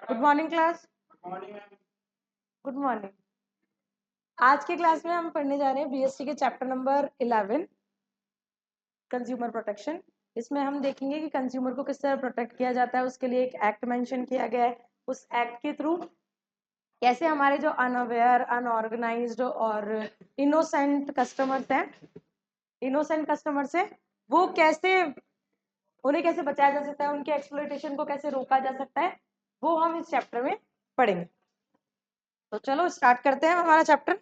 Good morning class. Good morning. आज के class में हम पढ़ने जा रहे हैं बीएससी के चैप्टर नंबर 11 कंज्यूमर प्रोटेक्शन। इसमें हम देखेंगे कि कंज्यूमर को किस तरह प्रोटेक्ट किया जाता है। उसके लिए एक एक्ट मेंशन किया गया है। उस एक्ट के थ्रू कैसे हमारे जो अनअवेयर, अनऑर्गेनाइज्ड और इनोसेंट कस्टमर्स हैं, वो कैसे, उन्हें कैसे बचाया जा सकता है, उनके एक्सप्लॉयटेशन को कैसे रोका जा सकता है, वो हम इस चैप्टर में पढ़ेंगे। तो चलो स्टार्ट करते हैं हमारा चैप्टर।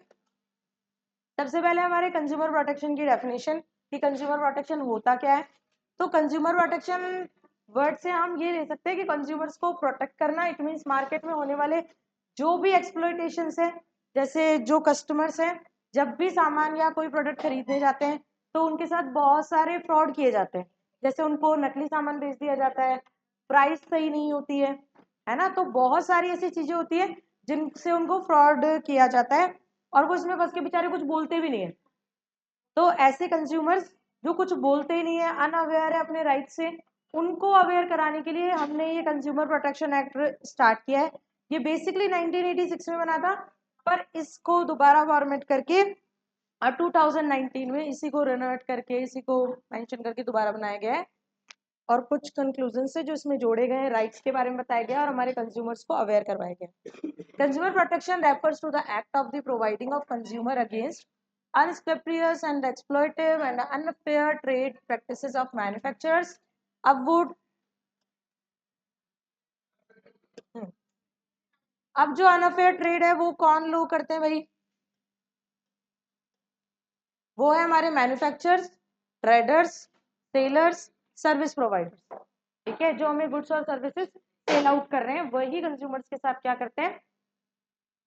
सबसे पहले हमारे कंज्यूमर प्रोटेक्शन की डेफिनेशन कि कंज्यूमर प्रोटेक्शन होता क्या है। तो कंज्यूमर प्रोटेक्शन वर्ड से हम ये ले सकते हैं कि कंज्यूमर्स को प्रोटेक्ट करना। इट मींस मार्केट में होने वाले जो भी एक्सप्लॉयटेशंस है, जैसे जो कस्टमर्स हैं जब भी सामान या कोई प्रोडक्ट खरीदने जाते हैं तो उनके साथ बहुत सारे फ्रॉड किए जाते हैं। जैसे उनको नकली सामान बेच दिया जाता है, प्राइस सही नहीं होती है ना। तो बहुत सारी ऐसी चीजें होती है जिनसे उनको फ्रॉड किया जाता है और वो इसमें फंस के बेचारे कुछ बोलते भी नहीं है। तो ऐसे कंज्यूमर्स जो कुछ बोलते ही नहीं है, अनअवेयर है अपने राइट से, उनको अवेयर कराने के लिए हमने ये कंज्यूमर प्रोटेक्शन एक्ट स्टार्ट किया है। ये बेसिकली 1986 में बना था, पर इसको दोबारा फॉर्मेट करके 2019 में इसी को रिनोवेट करके, इसी को मेंशन करके दोबारा बनाया गया है। और कुछ कंक्लूजन से जो इसमें जोड़े गए हैं, राइट्स के बारे में बताया गया और हमारे कंज्यूमर्स को अवेयर करवाया गया। Consumer protection refers to the act of the providing of consumer against unscrupulous and exploitative and unfair trade practices of manufacturers of wood। अब जो अनफेयर ट्रेड है वो कौन लोग करते हैं भाई? वो है हमारे manufacturers, traders, sellers, service providers. ठीक है, जो हमें गुड्स और सर्विसेज सेल आउट कर रहे हैं वही कंज्यूमर्स के साथ क्या करते हैं,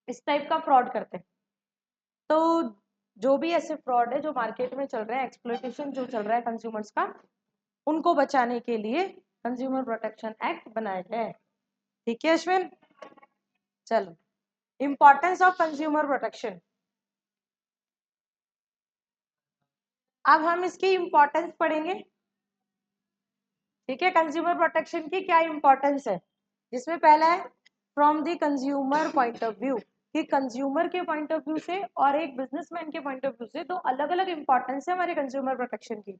इस टाइप का फ्रॉड करते हैं। तो जो भी ऐसे फ्रॉड है जो मार्केट में चल रहे हैं, एक्सप्लॉयटेशन जो चल रहा है कंज्यूमर्स का, उनको बचाने के लिए कंज्यूमर प्रोटेक्शन एक्ट बनाया गया है। ठीक है अश्विन, चलो इंपॉर्टेंस ऑफ कंज्यूमर प्रोटेक्शन। अब हम इसकी इंपॉर्टेंस पढ़ेंगे। ठीक है, कंज्यूमर प्रोटेक्शन की क्या इंपॉर्टेंस है, जिसमें पहला है from the consumer point of view, कि कंज्यूमर के पॉइंट ऑफ व्यू से और एक बिजनेसमैन के पॉइंट ऑफ व्यू से दो अलग अलग इंपॉर्टेंस है हमारे कंज्यूमर प्रोटेक्शन की।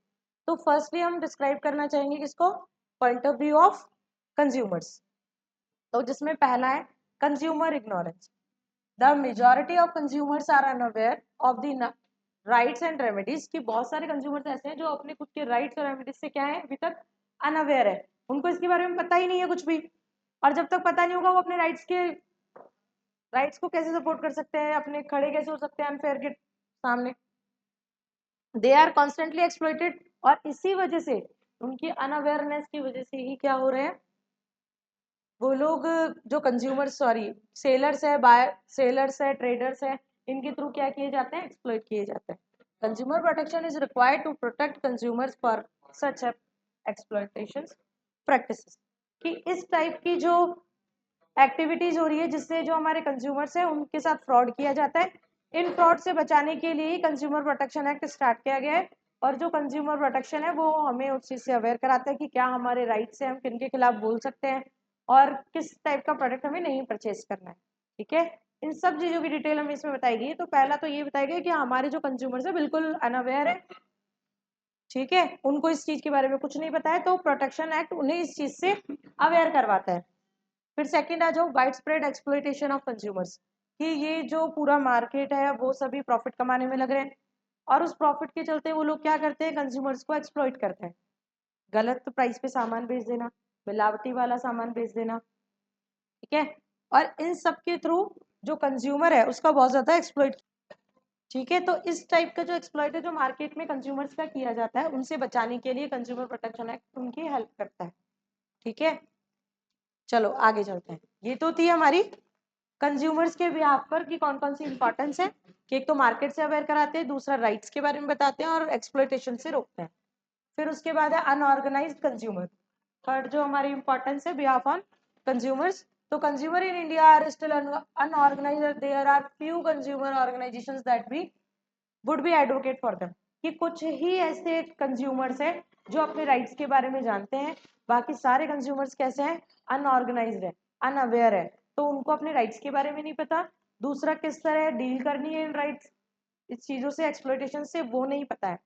तो फर्स्टली हम डिस्क्राइब करना चाहेंगे किसको, point of view of consumers. तो जिसमें पहला है consumer ignorance. The majority of consumers are unaware of the rights and remedies, की बहुत सारे कंज्यूमर्स ऐसे हैं जो अपने खुद के राइट्स और रेमेडीज से क्या है, अभी तक अनअवेयर है। उनको इसके बारे में पता ही नहीं है कुछ भी। और जब तक पता नहीं होगा वो अपने राइट्स को कैसे सपोर्ट कर सकते हैं, अपने खड़े कैसे हो सकते हैं अनफेयर के सामने। दे आर कॉन्स्टेंटली एक्सप्लॉइटेड, और इसी वजह से, उनकी अनअवेयरनेस की वजह से ही क्या हो रहे हैं, वो लोग जो कंज्यूमर, सॉरी सेलर्स है, सेलर्स है, ट्रेडर्स है, इनके थ्रू क्या किए जाते हैं, एक्सप्लॉइट किए जाते हैं। Consumer protection is required to protect consumers for such exploitation practices, कि इस टाइप की जो एक्टिविटीज हो रही है जिससे जो हमारे कंज्यूमर्स हैं उनके साथ फ्रॉड किया जाता है, इन फ्रॉड से बचाने के लिए ही कंज्यूमर प्रोटेक्शन एक्ट स्टार्ट किया गया है। और जो कंज्यूमर प्रोटेक्शन है वो हमें उस चीज से अवेयर कराता है कि क्या हमारे राइट्स है, हम किन के खिलाफ बोल सकते हैं और किस टाइप का प्रोडक्ट हमें नहीं परचेज करना है। ठीक है, इन सब चीजों की डिटेल हमें इसमें बताई गई है। तो पहला तो ये बताया गया कि हमारे जो कंज्यूमर्स है बिल्कुल अनअवेयर है। ठीक है, उनको इस चीज के बारे में कुछ नहीं पता है, तो प्रोटेक्शन एक्ट उन्हें इस चीज से अवेयर करवाता है। फिर सेकंड आ जाओ, wide spread exploitation of consumers, कि ये जो पूरा मार्केट है वो सभी प्रॉफिट कमाने में लग रहे हैं और उस प्रॉफिट के चलते वो लोग क्या करते हैं, कंज्यूमर्स को एक्सप्लॉइट करते हैं। गलत प्राइस पे सामान बेच देना, मिलावटी वाला सामान बेच देना। ठीक है, और इन सब के थ्रू जो कंज्यूमर है उसका बहुत ज्यादा एक्सप्लॉइट। ठीक है, तो इस टाइप का जो एक्सप्लॉइट है जो मार्केट में कंज्यूमर्स का किया जाता है, उनसे बचाने के लिए कंज्यूमर प्रोटेक्शन एक्ट उनकी हेल्प करता है। ठीक है, चलो आगे चलते हैं। ये तो थी हमारी कंज्यूमर्स के बिहाफ पर कि कौन कौन सी इंपॉर्टेंस है, कि एक तो मार्केट से अवेयर कराते हैं, दूसरा राइट्स के बारे में बताते हैं और एक्सप्लॉइटेशन से रोकते हैं। फिर उसके बाद है अनऑर्गेनाइज्ड कंज्यूमर। थर्ड जो हमारी इंपॉर्टेंस है बिहाफ ऑन कंज्यूमर्स। तो consumer in India are still unorganised, there are few consumer organisations that भी would be advocate for them, कि कुछ ही ऐसे कंज्यूमर्स हैं जो अपने राइट्स के बारे में जानते हैं, बाकी सारे कंज्यूमर्स कैसे हैं, अनऑर्गेनाइज्ड है। अनअवेयर है, तो उनको अपने राइट्स के बारे में नहीं पता, दूसरा किस तरह डील करनी है इन राइट्स, इस चीज़ों से, एक्सप्लॉयटेशन से, वो नहीं पता है।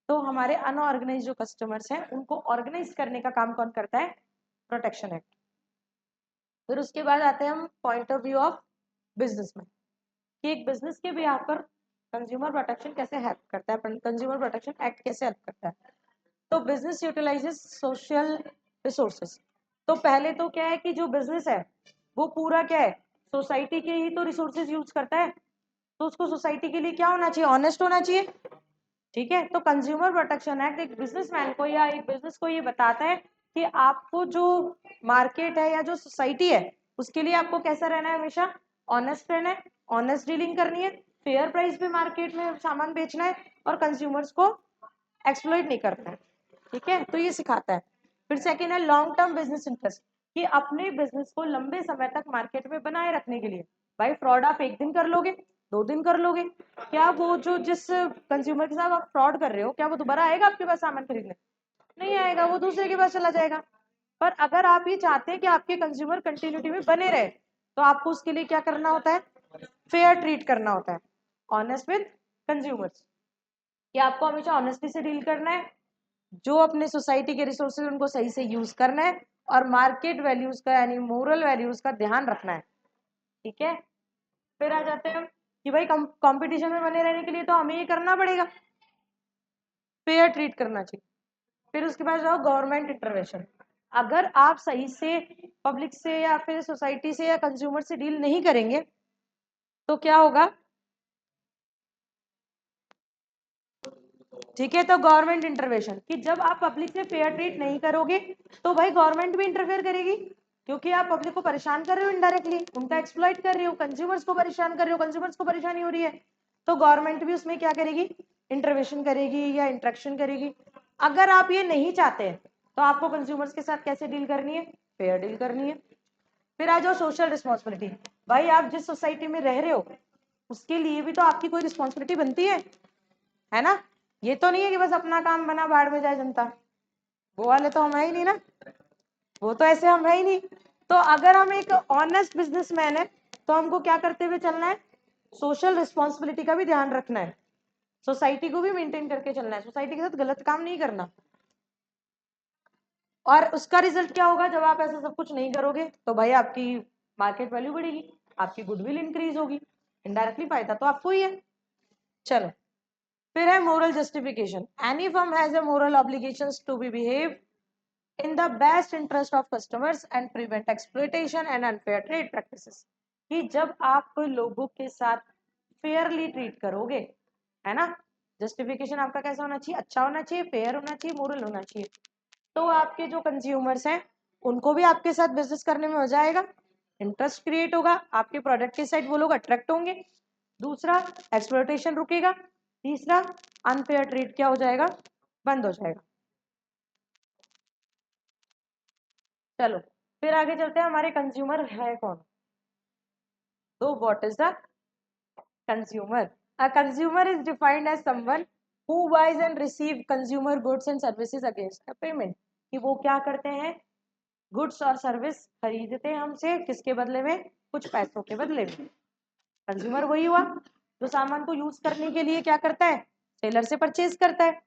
तो हमारे अनऑर्गेनाइज जो कस्टमर्स हैं उनको ऑर्गेनाइज करने का काम कौन करता है? Protection act. फिर उसके बाद आते हैं हम point of view of business में, कि एक बिजनेस के बिहार पर कंज्यूमर प्रोटेक्शन कैसे हेल्प करता है, कंज्यूमर प्रोटेक्शन एक्ट कैसे हेल्प करता है। तो बिजनेस यूटिलाइजेस सोशल रिसोर्सेज। तो पहले तो क्या है कि जो बिजनेस है वो पूरा क्या है, सोसाइटी के ही तो रिसोर्सेज यूज करता है, तो उसको सोसाइटी के लिए क्या होना चाहिए? ऑनेस्ट होना चाहिए। ठीक है, तो कंज्यूमर प्रोटेक्शन एक्ट एक बिजनेसमैन को या एक बिजनेस को ये बताता है कि आपको जो मार्केट है या जो सोसाइटी है उसके लिए आपको कैसा रहना है? हमेशा ऑनेस्ट रहना है, ऑनेस्ट डीलिंग करनी है, फेयर प्राइस पे मार्केट में सामान बेचना है और कंज्यूमर्स को एक्सप्लॉइट नहीं करना है। ठीक है, तो ये सिखाता है। फिर सेकेंड है लॉन्ग टर्म बिजनेस इंटरेस्ट, कि अपने बिजनेस को लंबे समय तक मार्केट में बनाए रखने के लिए। भाई फ्रॉड आप एक दिन कर लोगे, 2 दिन कर लोगे, क्या वो जो जिस कंज्यूमर के साथ आप फ्रॉड कर रहे हो क्या वो दोबारा आएगा आपके पास सामान खरीदने? नहीं आएगा, वो दूसरे के पास चला जाएगा। पर अगर आप ये चाहते हैं कि आपके कंज्यूमर कंटिन्यूटी में बने रहे, तो आपको उसके लिए क्या करना होता है? फेयर ट्रीट करना होता है, ऑनेस्ट विद कंज्यूमर्स, कि आपको हमेशा ऑनेस्टी से डील करना है, जो अपने सोसाइटी के रिसोर्सेज उनको सही से यूज करना है, और मार्केट वैल्यूज का यानी मोरल वैल्यूज का ध्यान रखना है। ठीक है, फिर आ जाते हैं हम कि भाई कंपटीशन में बने रहने के लिए तो हमें ये करना पड़ेगा, फेयर ट्रीट करना चाहिए। फिर उसके बाद जाओ गवर्नमेंट इंटरवेंशन। अगर आप सही से पब्लिक से या फिर सोसाइटी से या कंज्यूमर से डील नहीं करेंगे तो क्या होगा? ठीक है, तो गवर्नमेंट इंटरवेंशन, कि जब आप पब्लिक से फेयर ट्रीट नहीं करोगे तो भाई गवर्नमेंट भी इंटरफेयर करेगी, क्योंकि आप पब्लिक को परेशान कर रहे हो, इनडायरेक्टली उनका एक्सप्लॉइट कर रहे हो, कंज्यूमर्स को परेशान कर रहे हो, कंज्यूमर्स को परेशानी हो रही है, तो गवर्नमेंट भी उसमें क्या करेगी? इंटरवेंशन करेगी या इंट्रैक्शन करेगी। अगर आप ये नहीं चाहते हैं तो आपको कंज्यूमर्स के साथ कैसे डील करनी है? फेयर डील करनी है। फिर आ जाओ सोशल रिस्पॉन्सिबिलिटी। भाई आप जिस सोसाइटी में रह रहे हो उसके लिए भी तो आपकी कोई रिस्पॉन्सिबिलिटी बनती है ना? ये तो नहीं है कि बस अपना काम बना बाढ़ में जाए जनता, वो वाले तो हम है ही नहीं ना, वो तो ऐसे हम है ही नहीं। तो अगर हम एक ऑनेस्ट बिजनेसमैन है तो हमको क्या करते हुए चलना है? सोशल रिस्पॉन्सिबिलिटी का भी ध्यान रखना है, सोसाइटी को भी मेंटेन करके चलना है, सोसाइटी के साथ गलत काम नहीं करना। और उसका रिजल्ट क्या होगा? जब आप ऐसा सब कुछ नहीं करोगे तो भाई आपकी मार्केट वैल्यू बढ़ेगी, आपकी गुडविल इंक्रीज होगी, इनडायरेक्टली फायदा तो आपको ही है। चलो, फिर है moral justification. Any firm has a moral obligations to be behave in the best interest of customers and prevent exploitation and unfair trade practices। कि जब आप लोगों के साथ फेयरली ट्रीट करोगे, है ना, जस्टिफिकेशन आपका कैसा होना चाहिए? अच्छा होना चाहिए, फेयर होना चाहिए, मोरल होना चाहिए, तो आपके जो कंज्यूमर्स हैं उनको भी आपके साथ बिजनेस करने में मजा आएगा, इंटरेस्ट क्रिएट होगा, आपके प्रोडक्ट के साइड वो लोग अट्रैक्ट होंगे, दूसरा एक्सप्लॉयटेशन रुकेगा, तीसरा अनफेयर ट्रीट क्या हो जाएगा? बंद हो जाएगा। चलो, फिर आगे चलते हैं, हमारे कंज्यूमर है कौन? तो what is the consumer? A consumer is defined as someone who buys and receive consumer goods and services against a payment. कि वो क्या करते हैं? गुड्स और सर्विस खरीदते हैं हमसे, किसके बदले में? कुछ पैसों के बदले में। कंज्यूमर वही हुआ जो सामान को यूज करने के लिए क्या करता है? सेलर से परचेज करता है।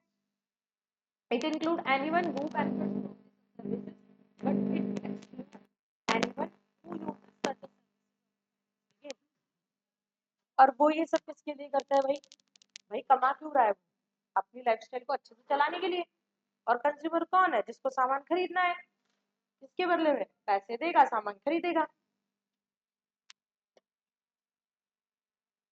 It include anyone who services, but it exclude anyone who use. और वो ये सब किसके लिए करता है भाई? भाई कमा क्यों रहा है वो? अपनी लाइफस्टाइल को अच्छे से चलाने के लिए। और कंज्यूमर कौन है? जिसको सामान खरीदना है, इसके बदले में पैसे देगा, सामान खरीदेगा।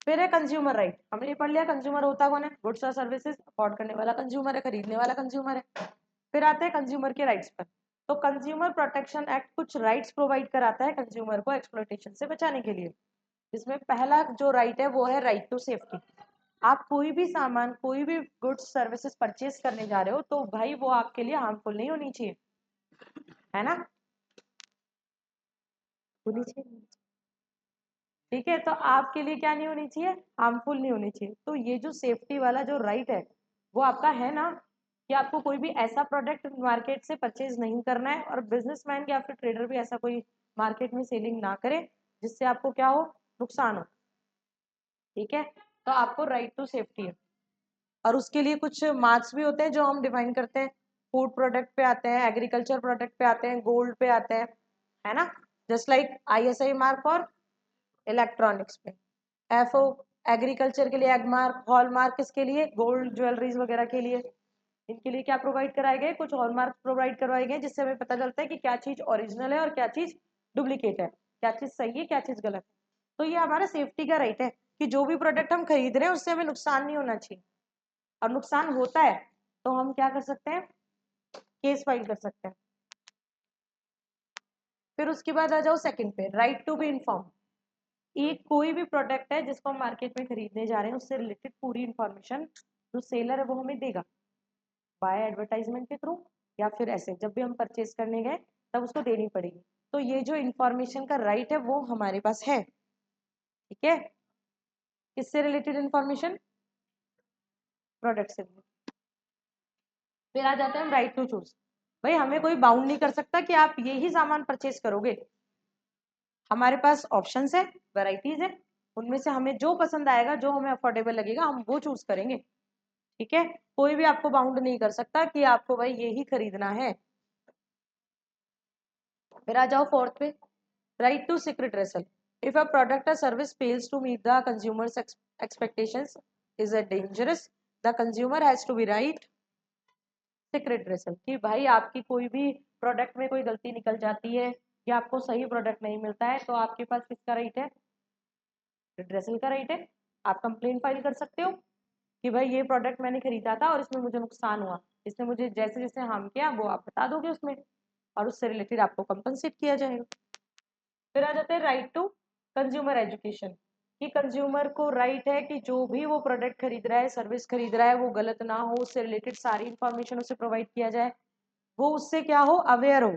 फिर है कंज्यूमर राइट। हमने ये पढ़ लिया कंज्यूमर होता कौन है? गुड्स और सर्विसेज अफोर्ड करने वाला कंज्यूमर है, खरीदने वाला कंज्यूमर है। फिर आते हैं कंज्यूमर के राइट्स पर। तो कंज्यूमर प्रोटेक्शन एक्ट कुछ राइट्स प्रोवाइड कराता है कंज्यूमर को एक्सप्लॉयटेशन से बचाने के लिए। जिसमें पहला जो राइट है वो है राइट टू सेफ्टी। आप कोई भी सामान, कोई भी गुड्स सर्विसेज परचेज करने जा रहे हो तो भाई वो आपके लिए हार्मफुल नहीं होनी चाहिए, है ना? होनी चाहिए। ठीक है, तो आपके लिए क्या नहीं होनी चाहिए? हार्मफुल नहीं होनी चाहिए। तो ये जो सेफ्टी वाला जो राइट है वो आपका है ना, कि आपको कोई भी ऐसा प्रोडक्ट मार्केट से परचेज नहीं करना है, और बिजनेसमैन या फिर ट्रेडर भी ऐसा कोई मार्केट में सेलिंग ना करें जिससे आपको क्या हो, नुकसान हो। ठीक है, तो आपको राइट टू सेफ्टी है। और उसके लिए कुछ मार्क्स भी होते हैं जो हम डिफाइन करते हैं। फूड प्रोडक्ट पे आते हैं, एग्रीकल्चर प्रोडक्ट पे आते हैं, गोल्ड पे आते हैं, है ना। जस्ट लाइक ISI मार्क और इलेक्ट्रॉनिक्स पे, FO एग्रीकल्चर के लिए, एग मार्क, हॉल मार्क किसके लिए, गोल्ड ज्वेलरीज वगैरह के लिए। इनके लिए क्या प्रोवाइड कराए गए, कुछ हॉलमार्क प्रोवाइड करवाए गए जिससे हमें पता चलता है कि क्या चीज ओरिजिनल है और क्या चीज डुप्लीकेट है, क्या चीज सही है क्या चीज गलत है। तो ये हमारा सेफ्टी का राइट है कि जो भी प्रोडक्ट हम खरीद रहे हैं उससे हमें नुकसान नहीं होना चाहिए, और नुकसान होता है तो हम क्या कर सकते हैं, केस फाइल कर सकते हैं। फिर उसके बाद आ जाओ सेकंड पे, राइट टू बी इन्फॉर्म। एक कोई भी प्रोडक्ट है जिसको हम मार्केट में खरीदने जा रहे हैं उससे रिलेटेड पूरी इंफॉर्मेशन जो सेलर है वो हमें देगा, बाय एडवर्टाइजमेंट के थ्रू या फिर ऐसे जब भी हम परचेज करने गए तब उसको देनी पड़ेगी। तो ये जो इंफॉर्मेशन का राइट है वो हमारे पास है। ठीक है, किससे रिलेटेड इंफॉर्मेशन, प्रोडक्ट से। फिर आ जाते हैं हम राइट टू चूज। भाई हमें कोई बाउंड नहीं कर सकता कि आप यही सामान परचेज करोगे, हमारे पास ऑप्शंस है, वैरायटीज है, उनमें से हमें जो पसंद आएगा, जो हमें अफोर्डेबल लगेगा हम वो चूज करेंगे। ठीक है, कोई भी आपको बाउंड नहीं कर सकता कि आपको भाई यही खरीदना है। फिर आ जाओ फोर्थ पे, right to seek redressal. If a product or service fails to meet the consumer's expectations is a dangerous, the consumer has to be right secret wrestle. कि भाई आपकी कोई भी प्रोडक्ट में कोई गलती निकल जाती है या आपको सही प्रोडक्ट नहीं मिलता है तो आपके पास किसका राइट है, रिड्रेसल का राइट है। आप कंप्लेन फाइल कर सकते हो कि भाई ये प्रोडक्ट मैंने खरीदा था और इसमें मुझे नुकसान हुआ, इसने मुझे जैसे जैसे हार्म किया वो आप बता दोगे उसमें, और उससे रिलेटेड आपको कंपनसेट किया जाएगा। फिर आ जाते हैं राइट टू कंज्यूमर एजुकेशन, कि कंज्यूमर को राइट है कि जो भी वो प्रोडक्ट खरीद रहा है, सर्विस खरीद रहा है, वो गलत ना हो, उससे रिलेटेड सारी इंफॉर्मेशन उसे प्रोवाइड किया जाए, वो उससे क्या हो, अवेयर हो।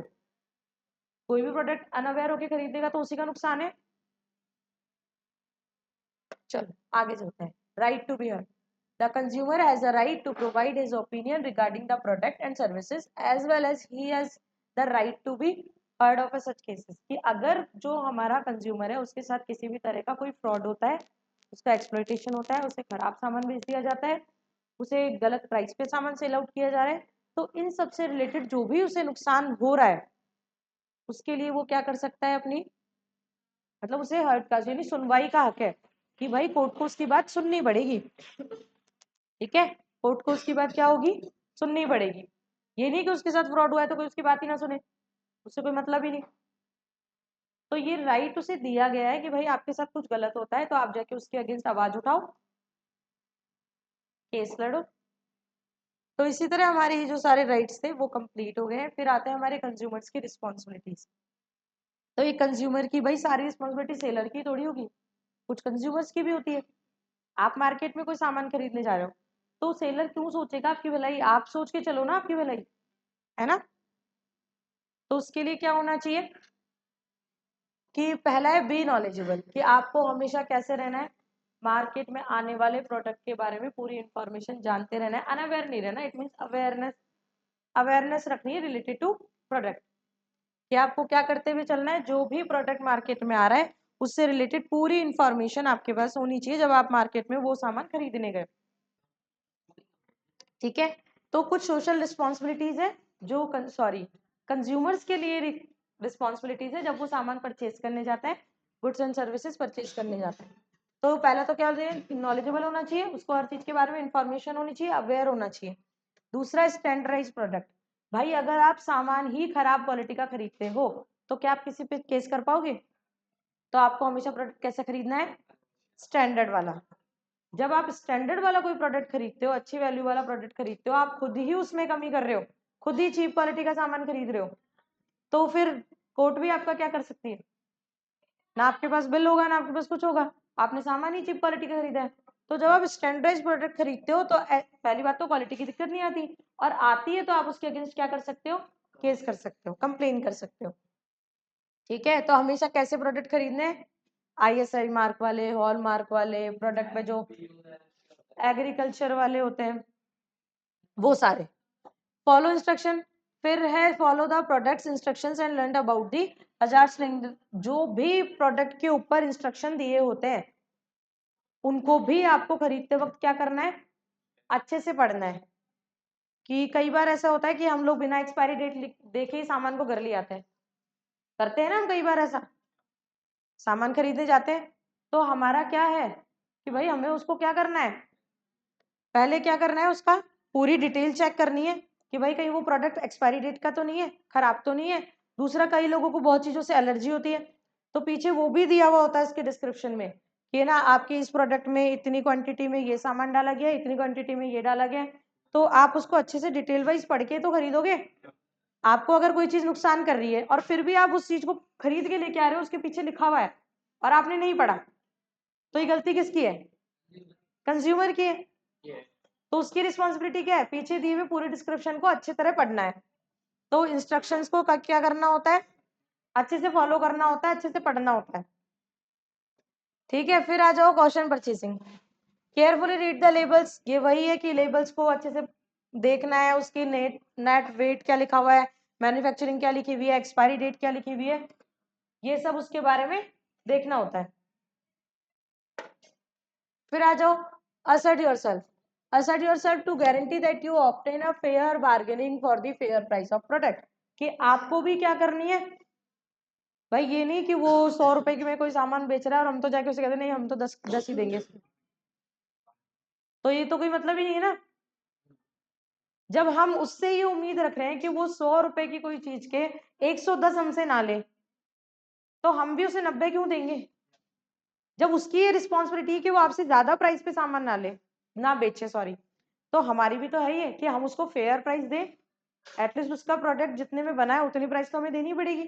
कोई भी प्रोडक्ट अनअवेयर होकर खरीदेगा तो उसी का नुकसान है। चलो आगे चलते हैं, right to be heard. The consumer has a right to provide his opinion regarding the product and services as well as he has the right to be heard of such cases। कि अगर जो हमारा consumer है उसके साथ किसी भी तरह का कोई फ्रॉड होता है, उसका एक्सप्लॉइटेशन होता है, उसे खराब सामान बेच दिया जाता है, उसे गलत प्राइस पे सामान सेल आउट किया जा रहा है, तो इन सब से रिलेटेड जो भी उसे नुकसान हो रहा है उसके लिए वो क्या कर सकता है, अपनी मतलब उसे हर्ट का यानी सुनवाई का हक है कि भाई कोर्ट को उसकी बात सुननी पड़ेगी। ठीक है, कोर्ट को उसकी बात क्या होगी, सुननी पड़ेगी। ये नहीं कि उसके साथ फ्रॉड हुआ है तो कोई उसकी बात ही ना सुने, उससे कोई मतलब ही नहीं। तो ये राइट उसे दिया गया है कि भाई आपके साथ कुछ गलत होता है तो आप जाके उसके अगेंस्ट आवाज उठाओ, केस लड़ो। तो इसी तरह हमारे ये जो सारे राइट्स थे वो कंप्लीट हो गए हैं। फिर आते हैं हमारे कंज्यूमर्स की रिस्पॉन्सिबिलिटीज। तो ये कंज्यूमर की भाई सारी रिस्पॉन्सिबिलिटी सेलर की थोड़ी होगी, कुछ कंज्यूमर्स की भी होती है। आप मार्केट में कोई सामान खरीदने जा रहे हो तो सेलर क्यों सोचेगा आपकी भलाई, आप सोच के चलो ना आपकी भलाई, है ना। तो उसके लिए क्या होना चाहिए कि पहला है बी नॉलेजेबल, कि आपको हमेशा कैसे रहना है, मार्केट में आने वाले प्रोडक्ट के बारे में पूरी इंफॉर्मेशन जानते रहना है, अनअवेयर नहीं रहना। इट मीन्स अवेयरनेस, अवेयरनेस रखनी है रिलेटेड टू प्रोडक्ट, कि आपको क्या करते हुए चलना है, जो भी प्रोडक्ट मार्केट में आ रहा है उससे रिलेटेड पूरी इंफॉर्मेशन आपके पास होनी चाहिए जब आप मार्केट में वो सामान खरीदने गए। ठीक है, तो कुछ सोशल रिस्पॉन्सिबिलिटीज है जो सॉरी कंज्यूमर्स के लिए रिस्पॉन्सिबिलिटीज है जब वो सामान परचेज करने जाता है, गुड्स एंड सर्विसेज परचेज करने जाता है। तो पहला तो क्या नॉलेजेबल होना चाहिए, उसको हर चीज के बारे में इंफॉर्मेशन होनी चाहिए, अवेयर होना चाहिए। दूसरा स्टैंडर्डाइज प्रोडक्ट, भाई अगर आप सामान ही खराब क्वालिटी का खरीदते हो तो क्या आप किसी पे केस कर पाओगे, तो आपको हमेशा प्रोडक्ट कैसे खरीदना है, स्टैंडर्ड वाला। जब आप स्टैंडर्ड वाला कोई प्रोडक्ट खरीदते हो, अच्छी वैल्यू वाला प्रोडक्ट खरीदते हो, आप खुद ही उसमें कमी कर रहे हो, खुद ही चीप क्वालिटी का सामान खरीद रहे हो, तो फिर कोर्ट भी आपका क्या कर सकती है, ना आपके पास बिल होगा ना आपके पास कुछ होगा, आपने सामान ही चीप क्वालिटी का खरीदा है। तो जब आप स्टैंडर्डाइज प्रोडक्ट खरीदते हो तो पहली बात तो क्वालिटी की दिक्कत नहीं आती, और आती है तो आप उसके अगेंस्ट क्या कर सकते हो, केस कर सकते हो, कंप्लेन कर सकते हो। ठीक है, तो हमेशा कैसे प्रोडक्ट खरीदने, ISI मार्क वाले, हॉल मार्क वाले प्रोडक्ट में जो एग्रीकल्चर वाले होते हैं वो सारे। फॉलो इंस्ट्रक्शन, फिर है follow the products instructions and learn about the हजार सिलेंडर, जो भी प्रोडक्ट के ऊपर इंस्ट्रक्शन दिए होते हैं उनको भी आपको खरीदते वक्त क्या करना है, अच्छे से पढ़ना है। कि कई बार ऐसा होता है कि हम लोग बिना एक्सपायरी डेट देखे ही सामान को घर ले आते हैं, करते हैं ना हम कई बार ऐसा, सामान खरीदने जाते हैं तो हमारा क्या है कि भाई हमें उसको क्या करना है, पहले क्या करना है, उसका पूरी डिटेल चेक करनी है कि भाई कहीं वो प्रोडक्ट एक्सपायरी डेट का तो नहीं है, खराब तो नहीं है। दूसरा, कई लोगों को बहुत चीजों से एलर्जी होती है तो पीछे वो भी दिया हुआ होता है इसके डिस्क्रिप्शन में कि ना आपकी इस प्रोडक्ट में इतनी क्वांटिटी में ये सामान डाला गया, इतनी क्वांटिटी में ये डाला गया। तो आप उसको अच्छे से डिटेल वाइज पढ़ के तो खरीदोगे। आपको अगर कोई चीज नुकसान कर रही है और फिर भी आप उस चीज को खरीद के लेके आ रहे हो, उसके पीछे लिखा हुआ है और आपने नहीं पढ़ा, तो ये गलती किसकी है, कंज्यूमर की है। तो उसकी रिस्पॉन्सिबिलिटी क्या है, पीछे दिए हुए पूरे डिस्क्रिप्शन को अच्छी तरह पढ़ना है। तो इंस्ट्रक्शंस को क्या करना होता है, अच्छे से फॉलो करना होता है, अच्छे से पढ़ना होता है। ठीक है, फिर आ जाओ question purchasing. Carefully read the labels, ये वही है कि लेबल्स को अच्छे से देखना है, उसकी नेट वेट क्या लिखा हुआ है, मैन्युफैक्चरिंग क्या लिखी हुई है, एक्सपायरी डेट क्या लिखी हुई है, ये सब उसके बारे में देखना होता है। फिर आ जाओ assert yourself, assert yourself to guarantee that you obtain a fair bargaining for the fair price of product। कि आपको भी क्या करनी है भाई, ये नहीं कि वो 100 रुपए की में कोई सामान बेच रहा है और हम तो जाके उसे कहते नहीं हम तो 10 ही देंगे, तो ये तो कोई मतलब ही नहीं है ना। जब हम उससे ये उम्मीद रख रहे हैं कि वो 100 रुपए की कोई चीज के 110 हमसे ना ले, तो हम भी उसे 90 क्यों देंगे, जब उसकी ये रिस्पॉन्सिबिलिटी है कि वो आपसे ज्यादा प्राइस पे सामान ना बेचे, सॉरी। तो हमारी भी तो है ही कि हम उसको फेयर प्राइस दें, एटलीस्ट उसका प्रोडक्ट जितने में बना है उतनी प्राइस तो हमें देनी पड़ेगी।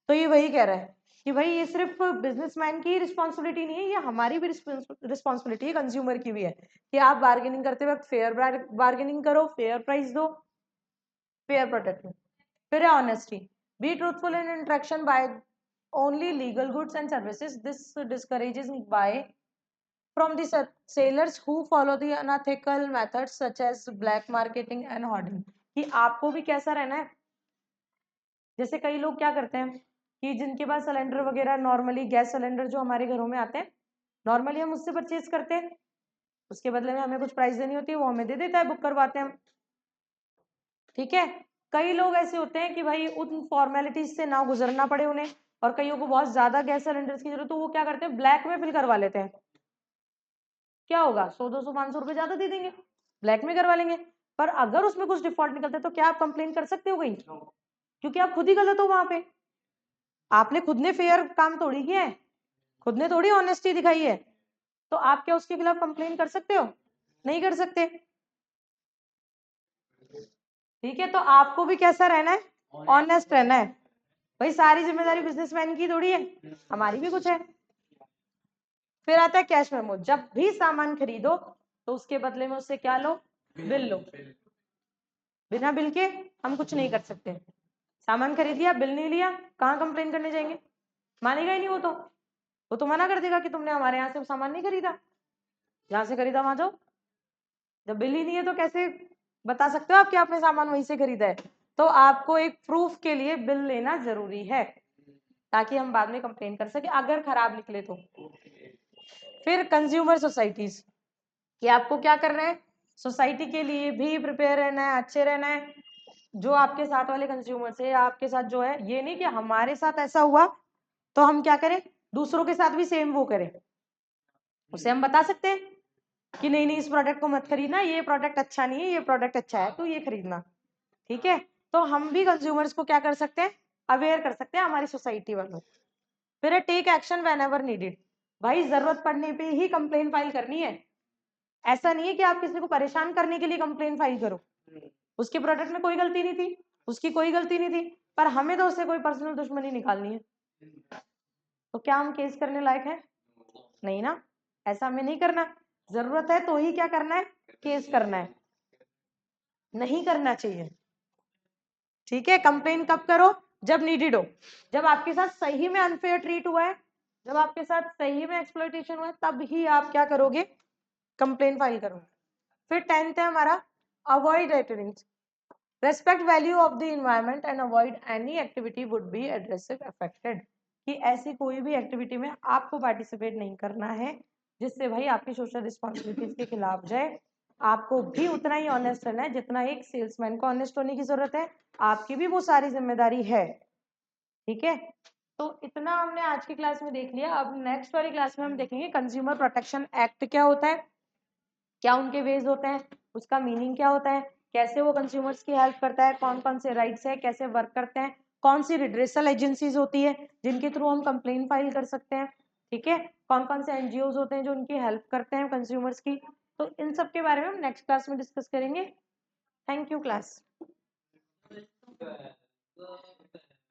तो ये वही कह रहा है कि भाई ये सिर्फ बिजनेसमैन की रिस्पॉन्सिबिलिटी नहीं है, ये हमारी भी रिस्पॉन्सिबिलिटी है, कंज्यूमर की भी है कि आप बार्गेनिंग करते वक्त फेयर बार्गेनिंग करो, फेयर प्राइस दो, फेयर प्रोडक्ट दो। फिर है honesty, be truthful in interaction buy only legal goods and services. This discourages buy from the sailors who follow the unethical methods such as black marketing and hoarding। कि आपको भी कैसा रहना है, जैसे कई लोग क्या करते हैं कि जिनके पास सिलेंडर वगैरह, नॉर्मली गैस सिलेंडर जो हमारे घरों में आते हैं, नॉर्मली हम उससे परचेज करते हैं, उसके बदले में हमें कुछ प्राइस देनी होती है, वो हमें दे देता है, बुक करवाते हैं हम। ठीक है, कई लोग ऐसे होते हैं कि भाई उन फॉर्मेलिटीज से ना गुजरना पड़े उन्हें, और कईयों को बहुत ज्यादा गैस सिलेंडर्स की जरूरत, तो वो क्या करते हैं, ब्लैक में फिल करवा लेते हैं। क्या होगा, 100 200 500 रुपए ज्यादा दे देंगे, ब्लैक में करवा लेंगे। पर अगर उसमें कुछ डिफॉल्ट निकलता है तो क्या आप कंप्लेन कर सकते हो कहीं, क्योंकि आप खुद ही गलत हो वहां पे, आपने खुद ने फेयर काम थोड़ी किया है, खुद ने थोड़ी ऑनेस्टी दिखाई है, तो आप क्या उसके खिलाफ कंप्लेन कर सकते हो, नहीं कर सकते। ठीक है, तो आपको भी कैसा रहना है, ऑनेस्ट रहना है। भाई सारी जिम्मेदारी बिजनेसमैन की थोड़ी है, हमारी भी कुछ है। फिर आता है कैश मेमो, जब भी सामान खरीदो तो उसके बदले में उससे क्या लो, बिल लो। बिना बिल के हम कुछ नहीं कर सकते। सामान खरीद लिया, बिल नहीं लिया, कहाँ कंप्लेन करने जाएंगे, मानेगा ही नहीं वो तो मना कर देगा कि तुमने हमारे यहाँ से सामान नहीं खरीदा, जहां से खरीदा वहां जाओ। जब बिल ही नहीं है तो कैसे बता सकते हो आप कि आपने सामान वहीं से खरीदा है। तो आपको एक प्रूफ के लिए बिल लेना जरूरी है, ताकि हम बाद में कंप्लेन कर सके अगर खराब निकले तो। फिर कंज्यूमर सोसाइटीज, कि आपको क्या करना है, सोसाइटी के लिए भी प्रिपेयर रहना है, अच्छे रहना है। जो आपके साथ वाले कंज्यूमर से, आपके साथ जो है, ये नहीं कि हमारे साथ ऐसा हुआ तो हम क्या करें, दूसरों के साथ भी सेम वो करें। उसे हम बता सकते हैं कि नहीं नहीं इस प्रोडक्ट को मत खरीदना, ये प्रोडक्ट अच्छा नहीं है, ये प्रोडक्ट अच्छा है तो ये खरीदना। ठीक है, तो हम भी कंज्यूमर्स को क्या कर सकते हैं, अवेयर कर सकते हैं, हमारी सोसाइटी वालों। फिर take action whenever needed, भाई जरूरत पड़ने पे ही कंप्लेन फाइल करनी है। ऐसा नहीं है कि आप किसी को परेशान करने के लिए कंप्लेन फाइल करो, उसके प्रोडक्ट में कोई गलती नहीं थी, उसकी कोई गलती नहीं थी, पर हमें तो उससे कोई पर्सनल दुश्मनी निकालनी है, तो क्या हम केस करने लायक हैं, नहीं ना। ऐसा हमें नहीं करना, जरूरत है तो ही क्या करना है, केस करना है, नहीं करना चाहिए। ठीक है, कंप्लेन कब करो, जब नीडेड हो, जब आपके साथ सही में अनफेयर ट्रीट हुआ है, जब आपके साथ सही में एक्सप्लॉइटेशन हुआ है, तब ही आप क्या करोगे, कंप्लेन फाइल करोगे। फिर 10th है हमारा avoid littering, respect value of the environment and avoid any activity would be adversely affected, कि ऐसी कोई भी एक्टिविटी में आपको पार्टिसिपेट नहीं करना है जिससे भाई आपकी सोशल रिस्पॉन्सिबिलिटीज के खिलाफ जाए। आपको भी उतना ही ऑनेस्ट रहना है जितना एक सेल्समैन को ऑनेस्ट होने की जरूरत है, आपकी भी वो सारी जिम्मेदारी है। ठीक है, तो इतना हमने आज की क्लास में देख लिया। अब नेक्स्ट वाली क्लास में हम देखेंगे कंज्यूमर प्रोटेक्शन एक्ट क्या होता है, क्या उनके वेज होते हैं, उसका मीनिंग क्या होता है, कैसे वो कंज्यूमर्स की हेल्प करता है, कौन कौन से राइट्स है, कैसे वर्क करते हैं, कौन सी रिड्रेसल एजेंसीज होती है जिनके थ्रू हम कंप्लेन फाइल कर सकते हैं, ठीक है, कौन कौन से एनजीओज होते हैं जो उनकी हेल्प करते हैं कंज्यूमर्स की। तो इन सब के बारे में हम नेक्स्ट क्लास में डिस्कस करेंगे। Thank you class.